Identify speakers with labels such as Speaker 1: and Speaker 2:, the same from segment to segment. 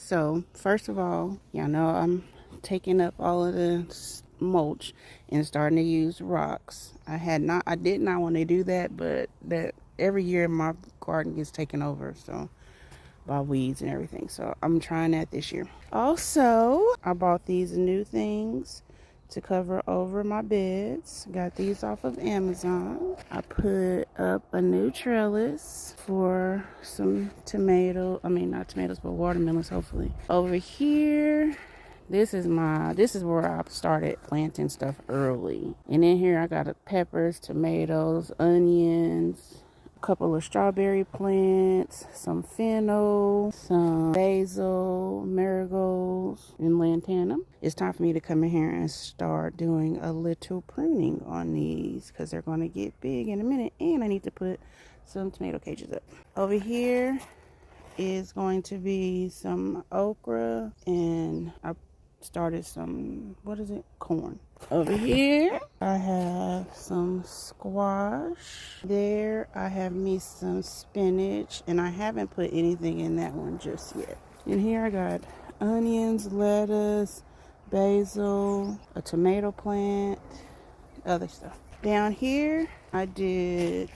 Speaker 1: So first of all, y'all know I'm taking up all of the mulch and starting to use rocks. I did not want to do that, but that every year my garden gets taken over, so by weeds and everything. So I'm trying that this year. Also, I bought these new things to cover over my beds. Got these off of Amazon. I put up a new trellis for some not tomatoes, but watermelons, hopefully. Over here, this is where I started planting stuff early. And in here I got peppers, tomatoes, onions, a couple of strawberry plants, some fennel, some basil, marigolds, and lantana. It's time for me to come in here and start doing a little pruning on these because they're going to get big in a minute, and I need to put some tomato cages up. Over here is going to be some okra, and I started some, corn. Over here, I have some squash. There, I have me some spinach, and I haven't put anything in that one just yet. And here I got onions, lettuce, basil, a tomato plant, other stuff. Down here, that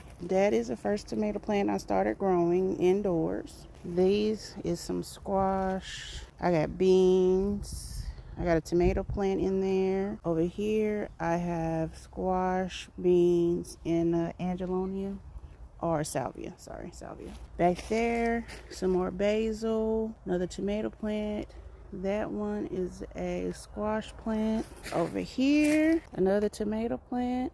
Speaker 1: is the first tomato plant I started growing indoors. These is some squash. I got beans. I got a tomato plant in there. Over here, I have squash, beans, and angelonia, or salvia. Salvia. Back there, some more basil, another tomato plant. That one is a squash plant. Over here, another tomato plant,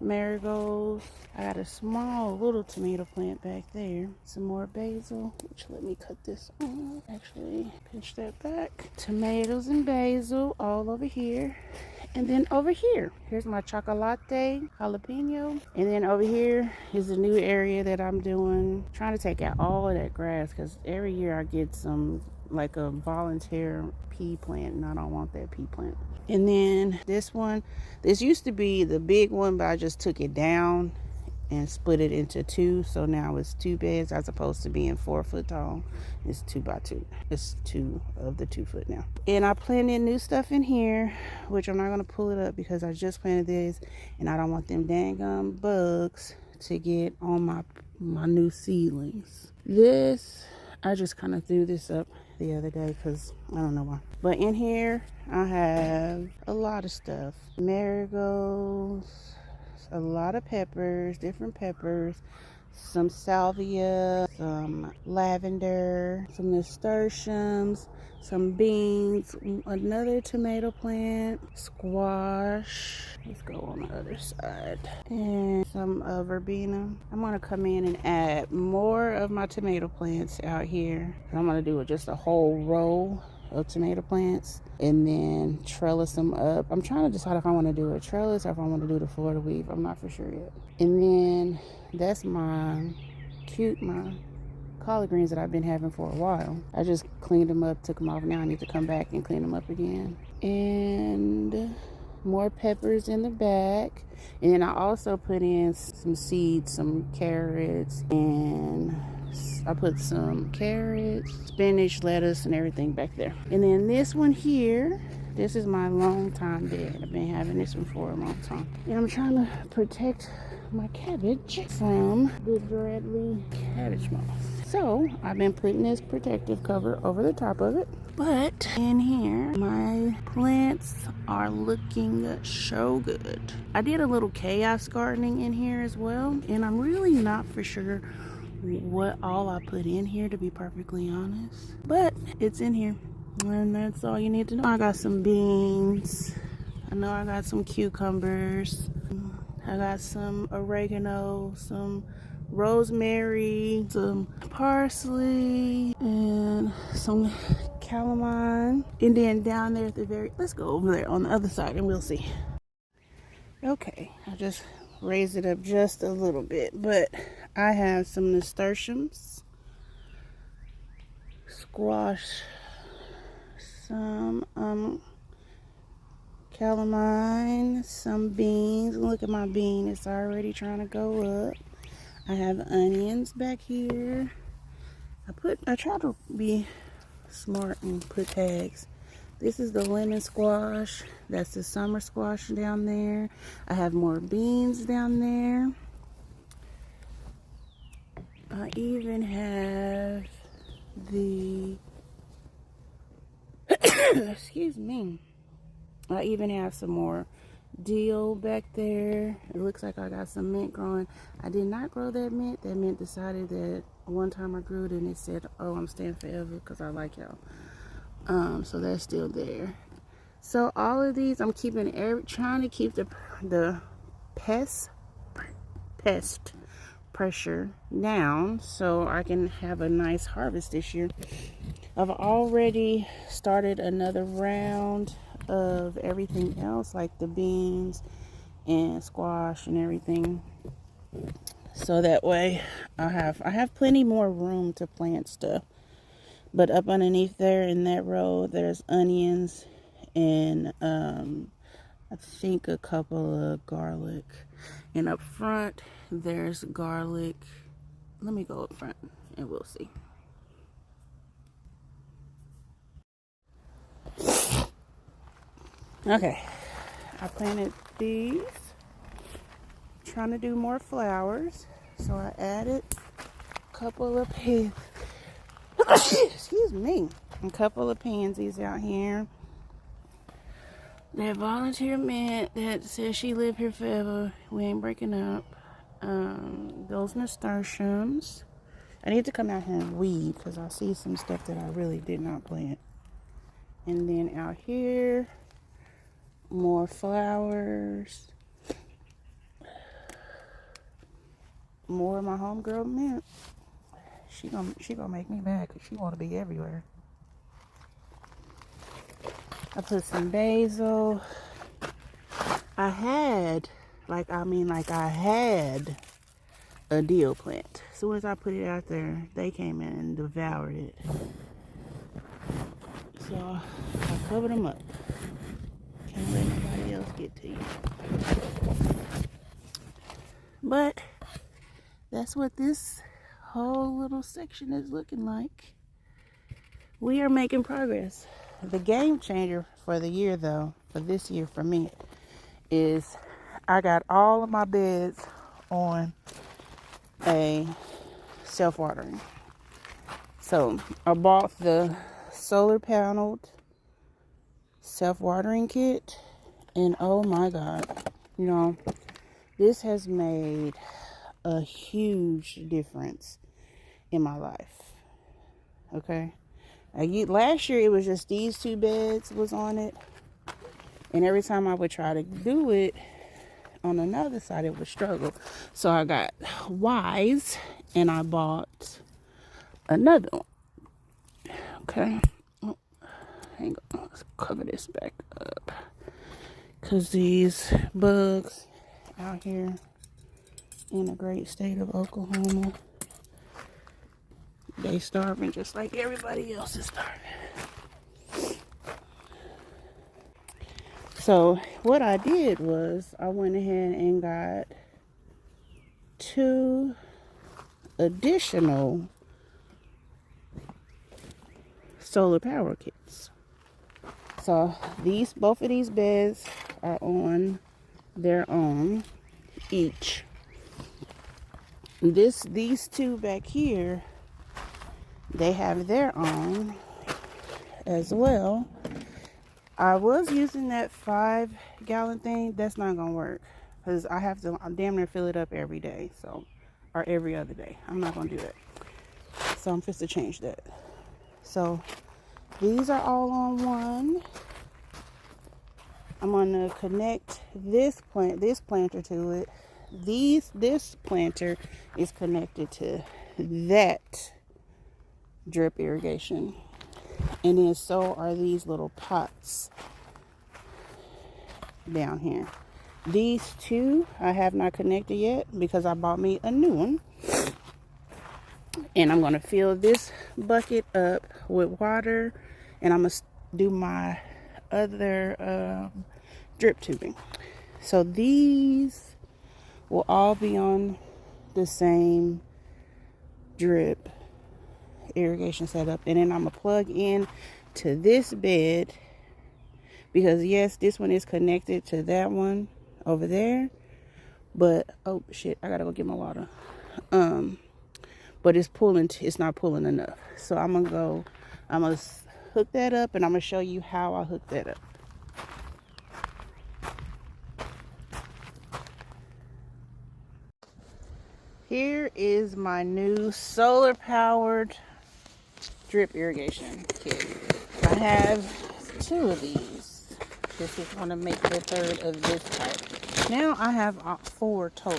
Speaker 1: marigolds. I got a small little tomato plant back there. Some more basil, which let me cut this off. Actually, pinch that back. Tomatoes and basil all over here. And then over here, here's my chocolate jalapeno. And then over here is the new area that I'm doing. Trying to take out all of that grass because every year I get some, like a volunteer pea plant, and I don't want that pea plant. And then this used to be the big one, but I just took it down and split it into two. So now it's 2 beds as opposed to being 4 foot tall. It's 2 by 2. It's 2 of the 2 foot now. And I planted new stuff in here, which I'm not going to pull it up because I just planted this and I don't want them dang bugs to get on my new seedlings. I just kind of threw this up the other day because I don't know why. But in here, I have a lot of stuff. Marigolds, a lot of peppers, different peppers, some salvia, some lavender, some nasturtiums, some beans, another tomato plant, squash. Let's go on the other side. And some verbena. I'm going to come in and add more of my tomato plants out here. I'm going to do just a whole row of tomato plants and then trellis them up. I'm trying to decide if I want to do a trellis or if I want to do the Florida weave. I'm not for sure yet. And then that's my collard greens that I've been having for a while. I just cleaned them up, took them off. Now I need to come back and clean them up again. And more peppers in the back. And then I also put in some seeds, some carrots, and I put some carrots, spinach, lettuce, and everything back there. And then this one here, this is my long time bed. I've been having this one for a long time. And I'm trying to protect my cabbage from the dreadly cabbage moth. So I've been putting this protective cover over the top of it. But in here, my plants are looking so good. I did a little chaos gardening in here as well. And I'm really not for sure what all I put in here, to be perfectly honest. But it's in here. And that's all you need to know. I got some beans. I know I got some cucumbers. I got some oregano, some rosemary, some parsley, and some calamine. And then down there at the let's go over there on the other side and we'll see. Okay, I just raised it up just a little bit, but I have some nasturtiums, squash, some calamine, some beans. Look at my bean, it's already trying to go up. I have onions back here. I try to be smart and put tags. This is the lemon squash. That's the summer squash down there. I have more beans down there. I even have the excuse me. I even have some more dill back there. It looks like I got some mint growing. I did not grow that mint. That mint decided that one time I grew it and it said, oh, I'm staying forever because I like y'all. So that's still there. So all of these, I'm keeping trying to keep the pest pressure down so I can have a nice harvest this year. I've already started another round of everything else, like the beans and squash and everything. So that way I have plenty more room to plant stuff. But up underneath there in that row, there's onions and I think a couple of garlic. And up front, there's garlic. Let me go up front and we'll see. Okay, I planted these. Trying to do more flowers. So I added a couple of excuse me, a couple of pansies out here. That volunteer mint that says she lived here forever. We ain't breaking up. Those nasturtiums. I need to come out here and weed because I see some stuff that I really did not plant. And then out here, more flowers. More of my homegirl mint. She gonna make me mad because she want to be everywhere. I put some basil. I had a dill plant. As soon as I put it out there, they came in and devoured it. So I covered them up. Can't let nobody else get to you. But that's what this whole little section is looking like. We are making progress. The game changer for the year, though, for this year for me, is I got all of my beds on a self-watering. So I bought the solar paneled self-watering kit, and oh my God, you know, this has made a huge difference in my life. Okay, last year it was just these two beds was on it, and every time I would try to do it on another side, it would struggle. So I got wise and I bought another one. Okay, hang on, let's cover this back up because these bugs out here in the great state of Oklahoma, they starving just like everybody else is starving. So what I did was I went ahead and got 2 additional solar power kits. So both of these beds are on their own each. These 2 back here, they have their own as well. I was using that 5-gallon thing. That's not gonna work because I'm damn near fill it up every day, or every other day. I'm not gonna do that. So I'm supposed to change that. So these are all on one. I'm gonna connect this planter to it. This planter is connected to that drip irrigation, and then so are these little pots down here. These 2 I have not connected yet because I bought me a new one, and I'm going to fill this bucket up with water, and I'm going to do my other drip tubing. So these will all be on the same drip, irrigation setup. And then I'm gonna plug in to this bed, because yes, this one is connected to that one over there, but oh shit, I gotta go get my water. But it's not pulling enough. So I'm gonna hook that up, and I'm gonna show you how I hook that up. Here is my new solar powered drip irrigation kit. I have 2 of these. This is going to make the 3rd of this type. Now I have 4 total.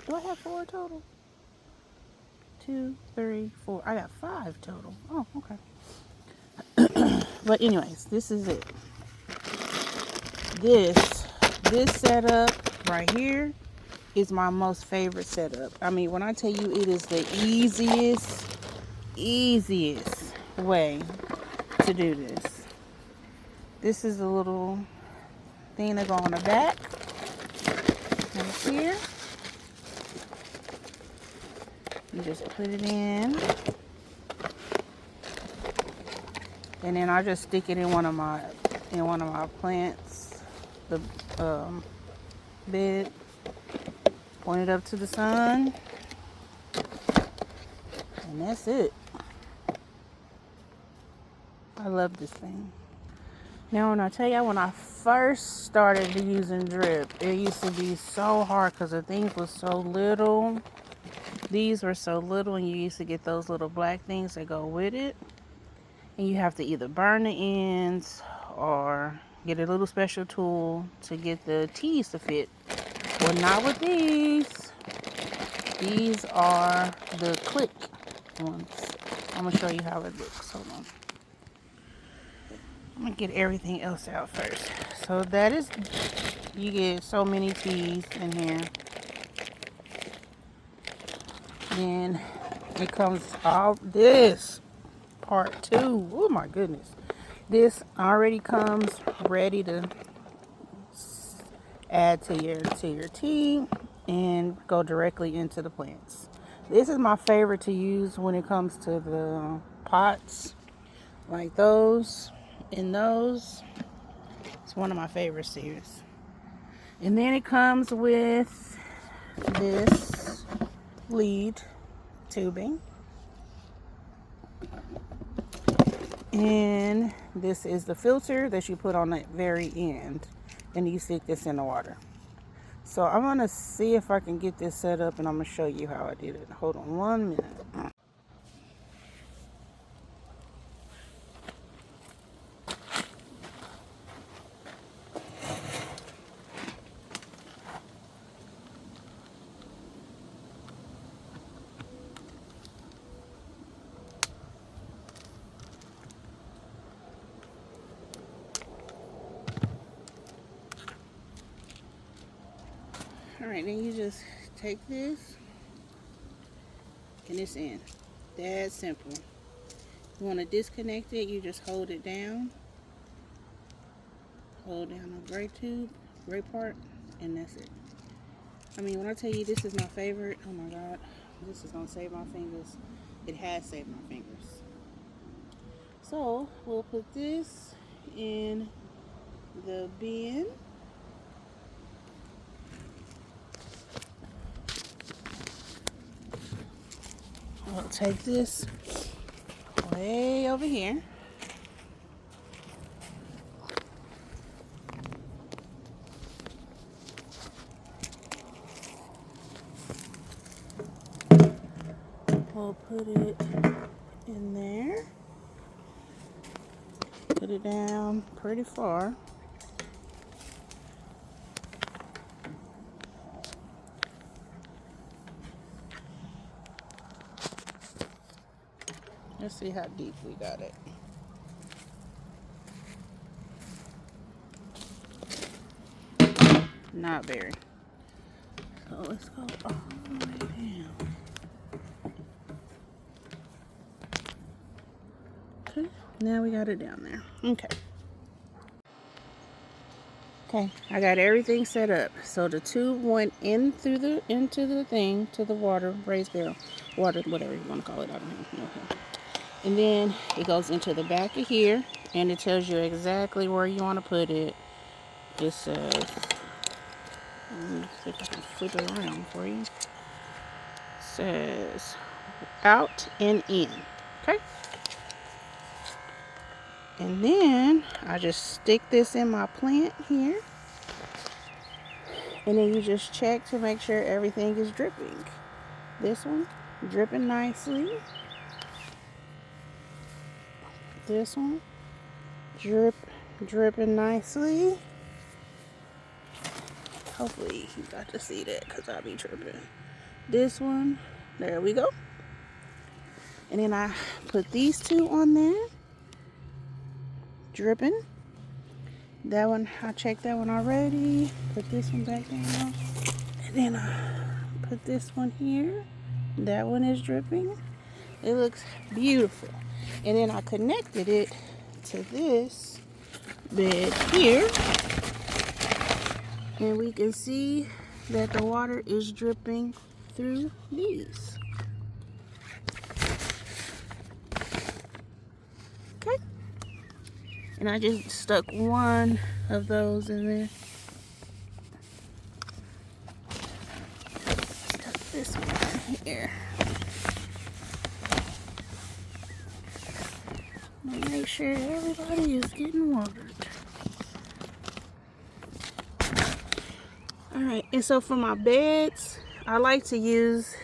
Speaker 1: Do I have 4 total? 2, 3, 4. I got 5 total. Oh, okay. But anyways, this is it. This setup right here is my most favorite setup. I mean, when I tell you it is the easiest way to do this. This is a little thing that go on the back right here. You just put it in, and then I just stick it in one of my plants, the bed. Point it up to the sun, and that's it. I love this thing. Now, when I tell you, when I first started using drip, it used to be so hard because the things were so little. These were so little, and you used to get those little black things that go with it. And you have to either burn the ends or get a little special tool to get the T's to fit. Well, not with these. These are the click ones. I'm going to show you how it looks. Hold on. I'm going to get everything else out first. So that is, you get so many T's in here. Then it comes all this part 2. Oh my goodness. This already comes ready to add to your tea and go directly into the plants. This is my favorite to use when it comes to the pots like those and those. It's one of my favorites to use. And then it comes with this lead tubing, and this is the filter that you put on the very end, and you stick this in the water. So I'm gonna see if I can get this set up, and I'm gonna show you how I did it. Hold on 1 minute. All right, then you just take this and it's in. That's simple. You want to disconnect it, you just hold it down. Hold down the gray part, and that's it. I mean, when I tell you this is my favorite, oh my God, this is gonna save my fingers. It has saved my fingers. So we'll put this in the bin. I'll take this way over here. We'll put it in there. Put it down pretty far. Let's see how deep we got it. Not very. So let's go all the way down. Okay, now we got it down there. Okay, I got everything set up. So the tube went in into the thing, to the water raised barrel. water, whatever you want to call it. I don't know. And then it goes into the back of here, and it tells you exactly where you want to put it. It says, let me see if I can flip it around for you. It says out and in. Okay. And then I just stick this in my plant here. And then you just check to make sure everything is dripping. This one, dripping nicely. This one, dripping nicely. Hopefully you got to see that because I'll be tripping. This one, there we go. And then I put these two on there. Dripping. That one, I checked that one already. Put this one back down. And then I put this one here. That one is dripping. It looks beautiful. And then I connected it to this bed here. And we can see that the water is dripping through these. Okay. And I just stuck one of those in there. Stuck this one here. Make sure everybody is getting watered. Alright, and so for my beds, I like to use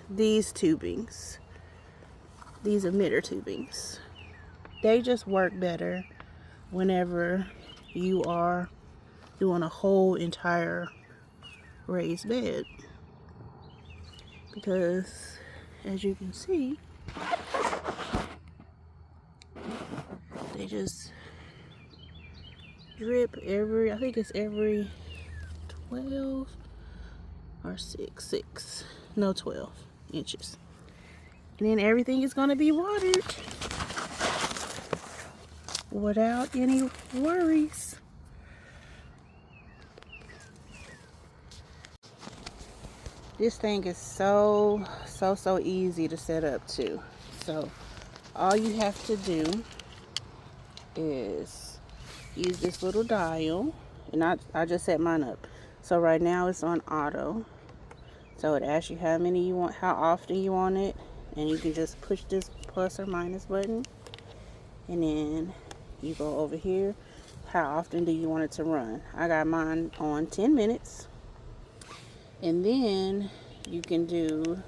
Speaker 1: these tubings. These emitter tubings. They just work better whenever you are doing a whole entire raised bed. Because, as you can see, they just drip every, I think it's every 12 or 6, no 12 inches. And then everything is going to be watered without any worries. This thing is so easy to set up too. So all you have to do is use this little dial, and I just set mine up. So right now it's on auto. So it asks you how many you want, how often you want it, and you can just push this plus or minus button, and then you go over here. How often do you want it to run? I got mine on 10 minutes, and then you can do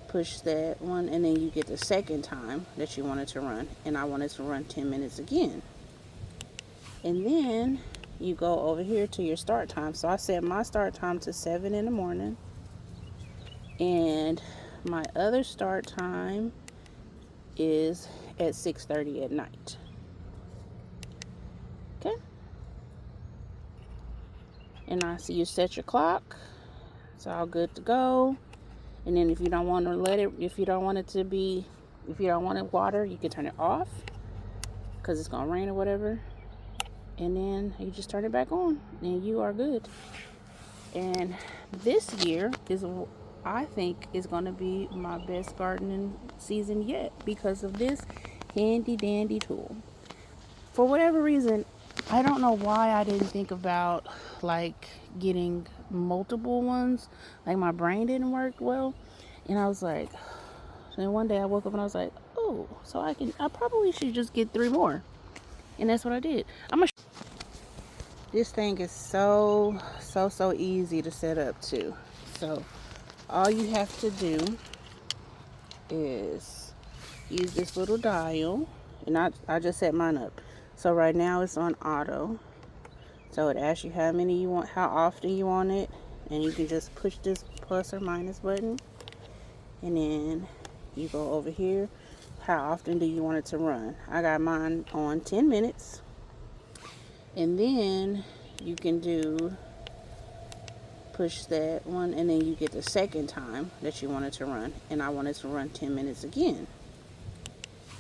Speaker 1: push that one, and then you get the second time that you want it to run, and I want it to run 10 minutes again. And then you go over here to your start time. So I set my start time to 7 in the morning, and my other start time is at 6:30 at night. Okay. And I see you set your clock. It's all good to go. And then if you don't want to let it, if you don't want it to be, if you don't want it water, you can turn it off because it's gonna rain or whatever. And then you just turn it back on and you are good. And this year is, I think, is going to be my best gardening season yet because of this handy dandy tool. For whatever reason, I don't know why I didn't think about like getting multiple ones. Like my brain didn't work well, and I was like, and one day I woke up and I was like, oh, so I probably should just get 3 more. And that's what I did. This thing is so easy to set up too. So all you have to do is use this little dial, and I just set mine up. So right now it's on auto. So it asks you how many you want, how often you want it, and you can just push this plus or minus button, and then you go over here. How often do you want it to run? I got mine on 10 minutes. And then you can do push that one, and then you get the second time that you want it to run, and I want it to run 10 minutes again.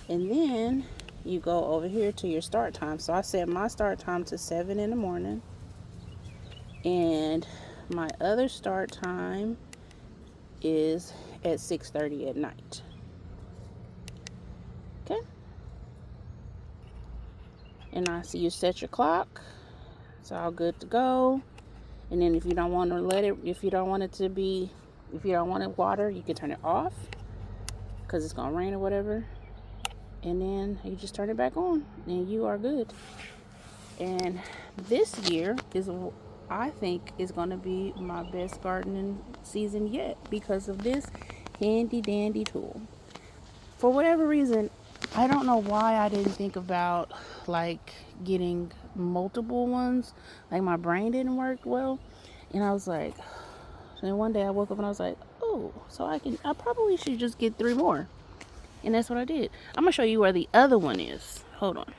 Speaker 1: And then you go over here to your start time. So I set my start time to 7 in the morning, and my other start time is at 6:30 at night. Okay. And I see you set your clock. It's all good to go. And then if you don't want to if you don't want it water, you can turn it off because it's gonna rain or whatever. And then you just turn it back on, and you are good. And this year I think is gonna be my best gardening season yet because of this handy dandy tool. For whatever reason, I don't know why I didn't think about like getting multiple ones. Like my brain didn't work well, and I was like, and one day I woke up and I was like, oh, so I probably should just get 3 more, and that's what I did. I'm gonna show you where the other one is. Hold on.